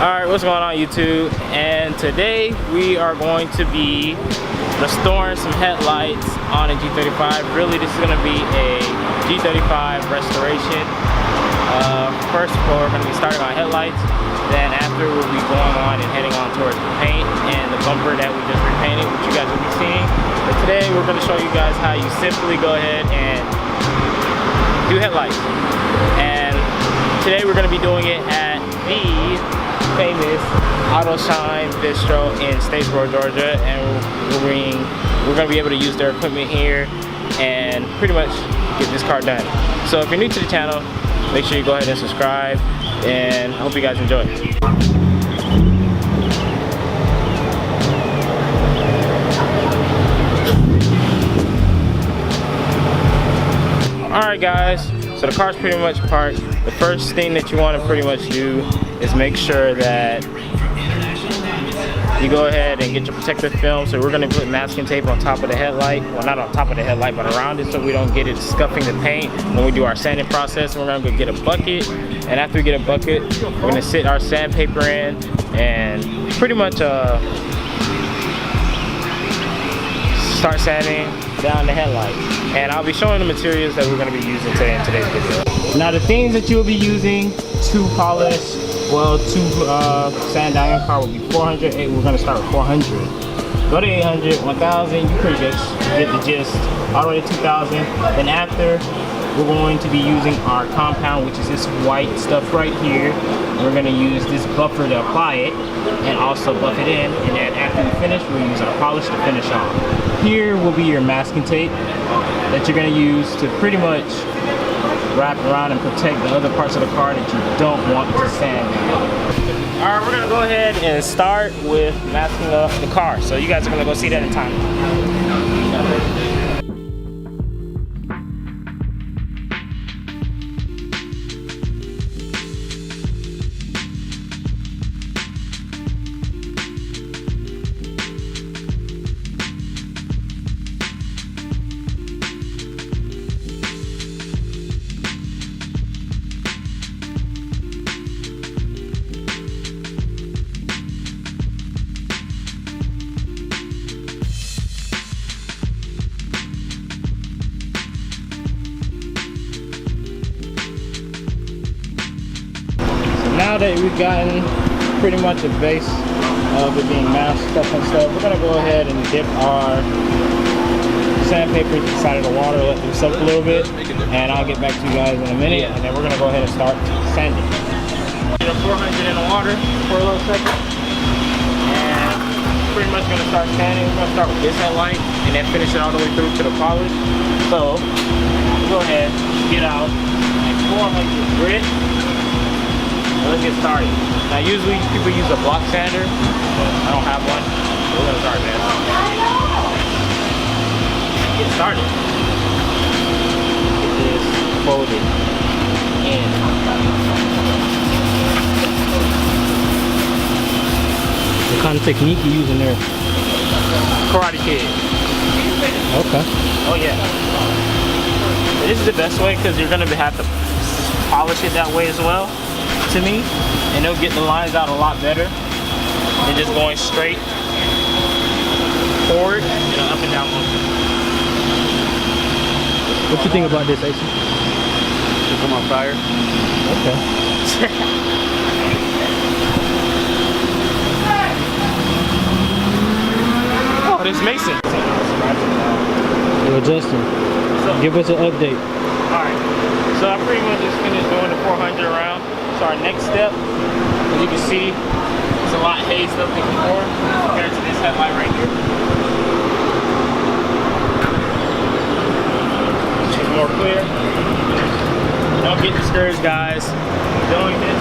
Alright, what's going on YouTube? And today we are going to be restoring some headlights on a G35. Really, this is going to be a G35 restoration. First of all, we're going to be starting on headlights. Then after, we'll be going on and heading on towards the paint and the bumper that we just repainted, which you guys will be seeing. But today we're going to show you guys how you simply go ahead and do headlights. And today we're going to be doing it at the famous Auto Shine Bistro in Statesboro, Georgia, and we're going to be able to use their equipment here and pretty much get this car done. So if you're new to the channel, make sure you go ahead and subscribe, and I hope you guys enjoy. Alright guys, so the car's pretty much parked. The first thing that you want to pretty much do is make sure that you go ahead and get your protective film. So we're going to put masking tape on top of the headlight. Well, not on top of the headlight, but around it, so we don't get it scuffing the paint when we do our sanding process. We're going to go get a bucket, and after we get a bucket, we're going to sit our sandpaper in and pretty much start sanding down the headlight. And I'll be showing the materials that we're going to be using today in today's video. Now the things that you'll be using to polish, well, to sand down your car will be 400. We're going to start with 400. Go to 800, 1000, you pretty much get the gist. All the way to 2000. Then after, we're going to be using our compound, which is this white stuff right here. We're going to use this buffer to apply it and also buff it in. And then after we finish, we'll use our polish to finish off. Here will be your masking tape that you're going to use to pretty much wrap around and protect the other parts of the car that you don't want to sand down. Alright, we're going to go ahead and start with masking up the car. So you guys are going to go see that in time. Now that we've gotten pretty much a base of it being masked up and stuff, we're going to go ahead and dip our sandpaper inside of the water, let them soak a little bit, and I'll get back to you guys in a minute, and then we're going to go ahead and start sanding. Get a 400 in the water for a little second, and pretty much going to start sanding. We're going to start with this headlight and then finish it all the way through to the polish. So go ahead, get out a 400 grit. Let's get started. Now usually people use a block sander, but I don't have one. So we're gonna start, man. Get started. Get this folded in. What kind of technique you using there? Karate Kid. Okay. Oh yeah. This is the best way because you're gonna have to polish it that way as well, to me, and it'll get the lines out a lot better than just going straight forward and up and down motion. What you think about this, AC? Should come on fire. Okay. Oh, this Mason. Yo, Justin, give us an update. Alright, so I pretty much just finished doing the 400 around. So our next step, as you can see, it's a lot hazed up before compared to this headlight right here. It's more clear. Don't get discouraged, guys. Doing this,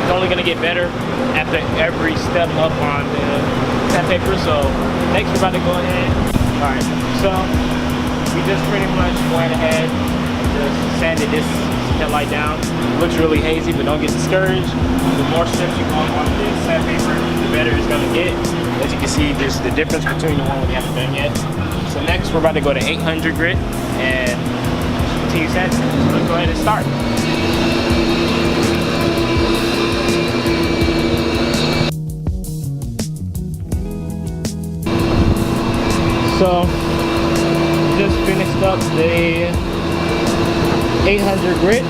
it's only going to get better after every step up on the sandpaper. So next we're about to go ahead. Alright, so we just pretty much went ahead and just sanded this headlight down. Looks really hazy, but don't get discouraged. The more steps you go on this sandpaper, the better it's going to get. As you can see, there's the difference between the one we haven't done yet. So next we're about to go to 800 grit and continue sanding. So let's go ahead and start. So just finished up the 800 grit.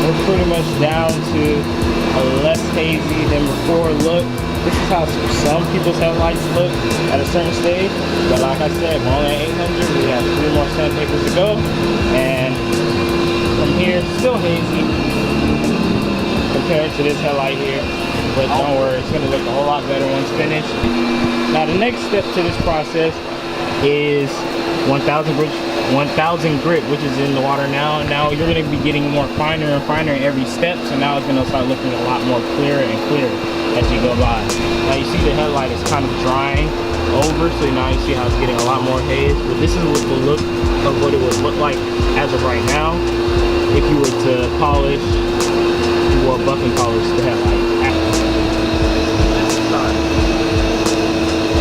We're pretty much down to a less hazy than before look. This is how some people's headlights look at a certain stage. But like I said, we're only at 800. We have 3 more sandpapers to go. And from here, still hazy compared to this headlight here. But don't worry, it's going to look a whole lot better once finished. Now the next step to this process is 1000 grit, which is in the water now. Now you're going to be getting more finer and finer every step. So now it's going to start looking a lot more clearer and clearer as you go by. Now you see the headlight is kind of drying over, so now you see how it's getting a lot more haze. But this is what the look of what it would look like as of right now if you were to polish, if you wore buff and polish the headlight after. Let's start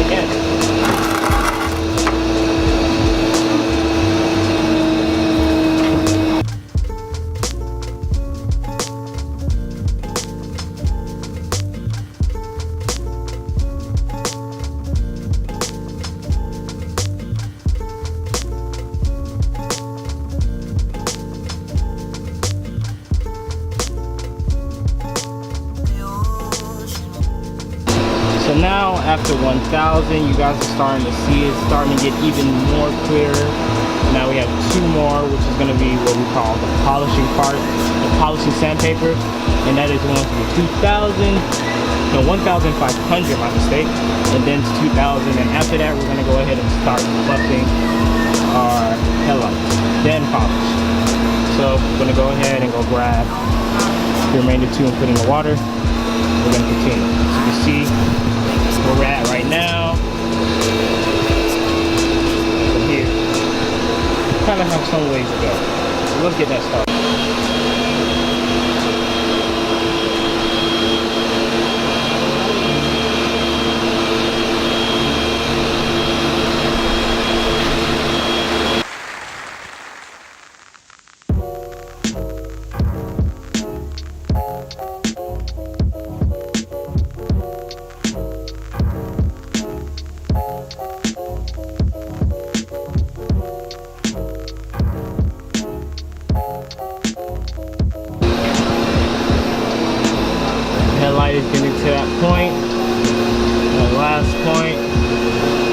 again. So now after 1000, you guys are starting to see it starting to get even more clearer. Now we have 2 more, which is going to be what we call the polishing part, the polishing sandpaper, and that is going to be 1500, my mistake, and then 2000. And after that, we're going to go ahead and start buffing our headlights, then polish. So we're going to go ahead and go grab the remainder 2 and put in the water. We're going to continue. As you can see where we're at right now. From here, kind of have some ways to go. So let's get that started. Headlight is getting to that point, that last point,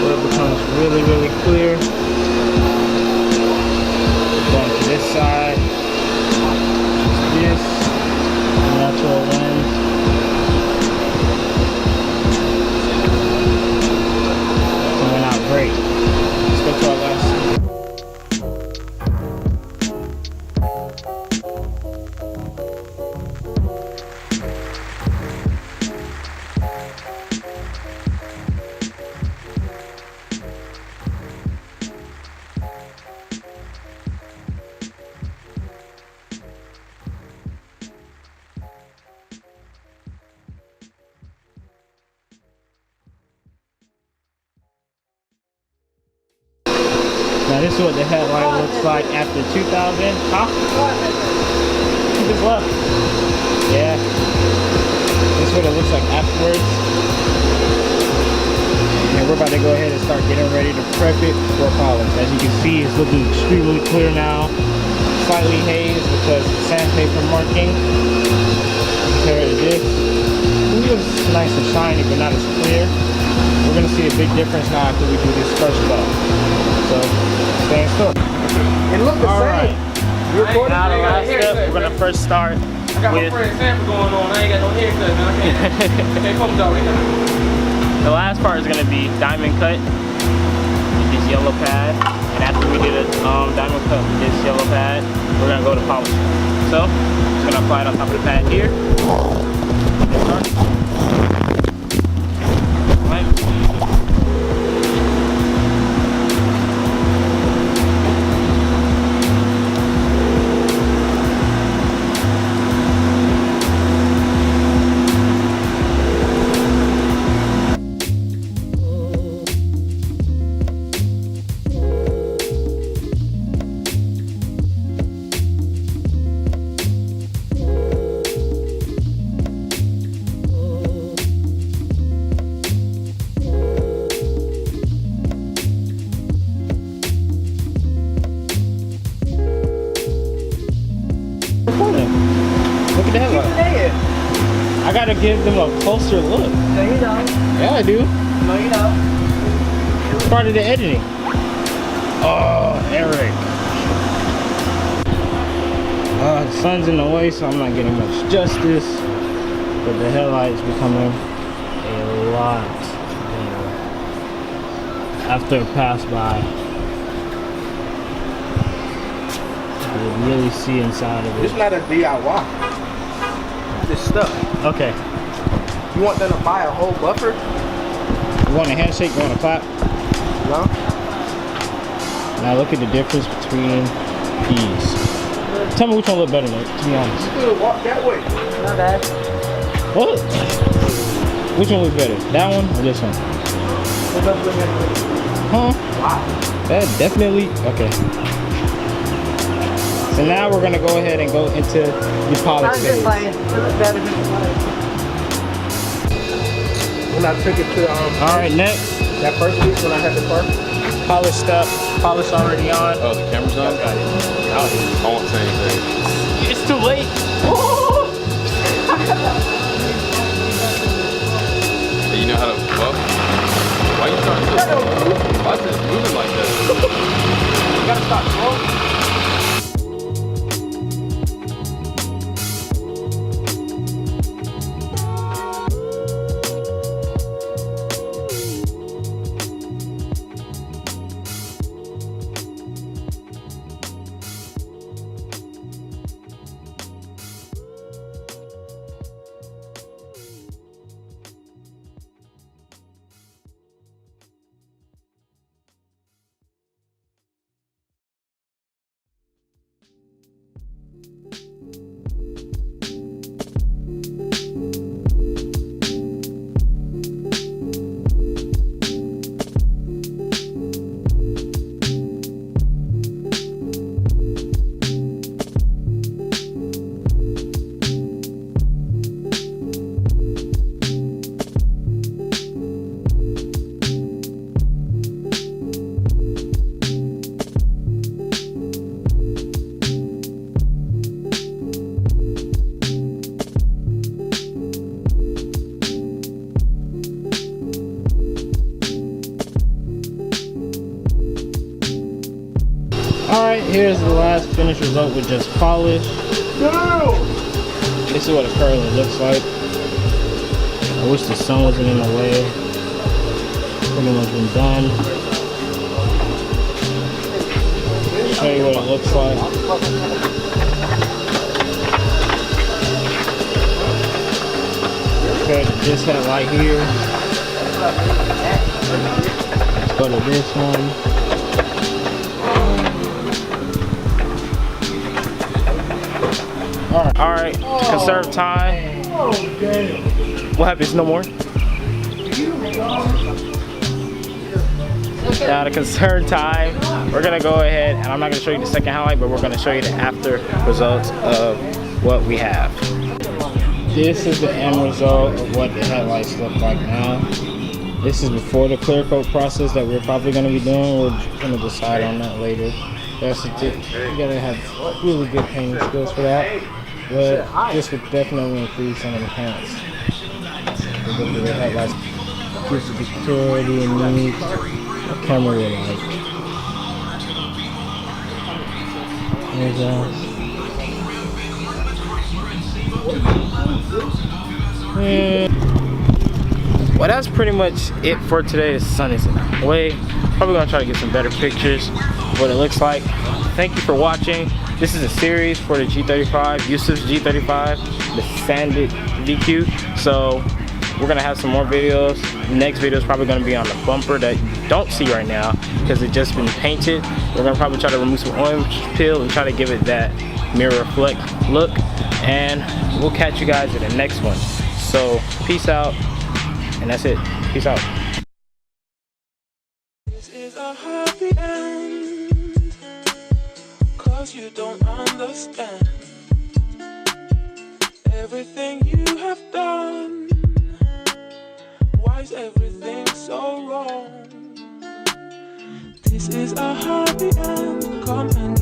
where it becomes really, really clear. Going to this side, this natural lens. Coming out great. Let's go to our last. Now this is what the headlight looks like after 2000. Huh? Keep this left. Yeah. This is what it looks like afterwards. And we're about to go ahead and start getting ready to prep it for polish. As you can see, it's looking extremely clear now. Slightly hazed because of sandpaper marking. Compared to this, it looks nice and shiny, but not as clear. We're gonna see a big difference now after we do this first buff. So, stay in store. It looked the same. Now the last step, we're gonna first start I got with my friend Sanford going on. I ain't got no haircut, man. I can't come down right now. the last part is gonna be diamond cut with this yellow pad. And after we did a diamond cut with this yellow pad, we're gonna go to polish. So, just gonna apply it on top of the pad here. Get started. gotta give them a closer look. No, you don't. Yeah, I do. No, you don't. It's part of the editing. Oh, Eric. The sun's in the way, so I'm not getting much justice. But the headlight's becoming a lot better after a pass by. You really see inside of it. It's not a DIY. It's stuff. Okay. You want them to buy a whole buffer? You want a handshake? You want a clap? No. Now look at the difference between these. Tell me which one look better, Nate, to be honest. You could walk that way. Not bad. What? Which one looks better? That one or this one? Huh? Wow. That definitely, okay. So now we're gonna go ahead and go into the polish I'm just phase. playing. It looks better than playing. When I took it to All right, next, that first week when I had the car. polish stuff. Polish already on. Oh, the camera's on? Got it. I won't say anything. It's too late. Hey, you know how to buff? Why you trying to why is it moving like that? You gotta stop slow. Alright, here's the last finished result with just polish. This is what it currently looks like. I wish the sun wasn't in the way. Pretty much been done. Show you what it looks like. Okay, this headlight here. Let's go to this one. Alright, to conserve time. What happens? No more? Now to conserve time, we're gonna go ahead and I'm not gonna show you the second highlight, but we're gonna show you the after results of what we have. This is the end result of what the headlights look like now. This is before the clear coat process that we're probably gonna be doing. We're gonna decide on that later. That's it. You gotta have really good painting skills for that. But this would definitely increase some of the pants. The headlights gives you the clarity and need a camera would like. There's well, that's pretty much it for today. The sun is in the way. Probably gonna try to get some better pictures of what it looks like. Thank you for watching. This is a series for the G35, Yusuf's G35, the sanded DQ. So we're gonna have some more videos. The next video is probably gonna be on the bumper that you don't see right now because it's just been painted. We're gonna probably try to remove some orange peel and try to give it that mirror reflect look. And we'll catch you guys in the next one. So peace out, and that's it. Peace out. This is a happy end, 'cause you don't understand everything you have done. Why is everything so wrong? This is a happy end, come and